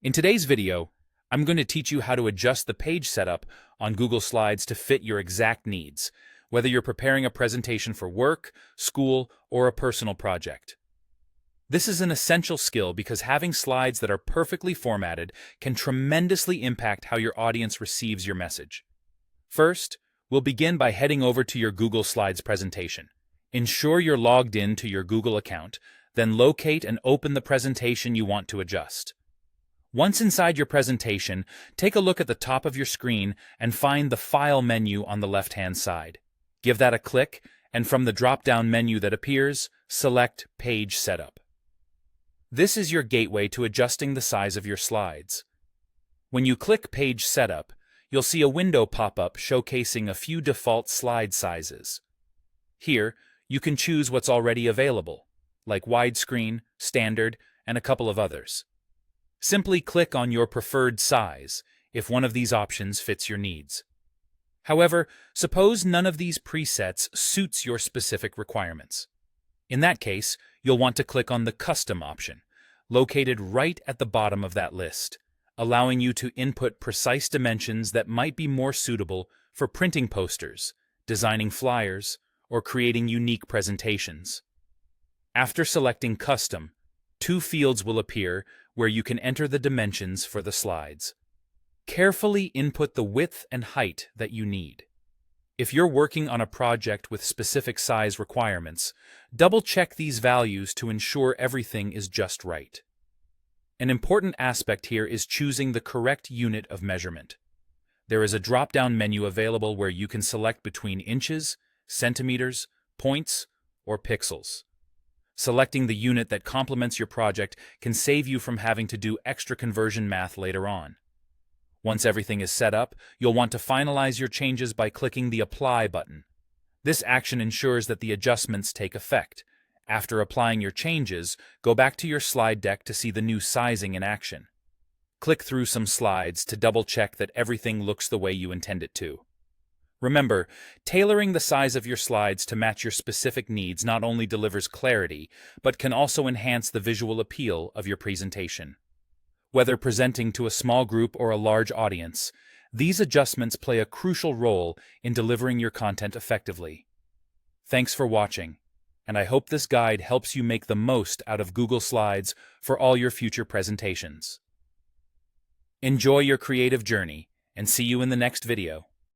In today's video, I'm going to teach you how to adjust the page setup on Google Slides to fit your exact needs, whether you're preparing a presentation for work, school, or a personal project. This is an essential skill because having slides that are perfectly formatted can tremendously impact how your audience receives your message. First, we'll begin by heading over to your Google Slides presentation. Ensure you're logged in to your Google account, then locate and open the presentation you want to adjust. Once inside your presentation, take a look at the top of your screen and find the File menu on the left-hand side. Give that a click, and from the drop-down menu that appears, select Page Setup. This is your gateway to adjusting the size of your slides. When you click Page Setup, you'll see a window pop up showcasing a few default slide sizes. Here, you can choose what's already available, like widescreen, standard, and a couple of others. Simply click on your preferred size if one of these options fits your needs. However, suppose none of these presets suits your specific requirements. In that case, you'll want to click on the Custom option, located right at the bottom of that list, allowing you to input precise dimensions that might be more suitable for printing posters, designing flyers, or creating unique presentations. After selecting Custom, two fields will appear where you can enter the dimensions for the slides. Carefully input the width and height that you need. If you're working on a project with specific size requirements, double-check these values to ensure everything is just right. An important aspect here is choosing the correct unit of measurement. There is a drop-down menu available where you can select between inches, centimeters, points, or pixels. Selecting the unit that complements your project can save you from having to do extra conversion math later on. Once everything is set up, you'll want to finalize your changes by clicking the Apply button. This action ensures that the adjustments take effect. After applying your changes, go back to your slide deck to see the new sizing in action. Click through some slides to double-check that everything looks the way you intend it to. Remember, tailoring the size of your slides to match your specific needs not only delivers clarity, but can also enhance the visual appeal of your presentation. Whether presenting to a small group or a large audience, these adjustments play a crucial role in delivering your content effectively. Thanks for watching, and I hope this guide helps you make the most out of Google Slides for all your future presentations. Enjoy your creative journey, and see you in the next video.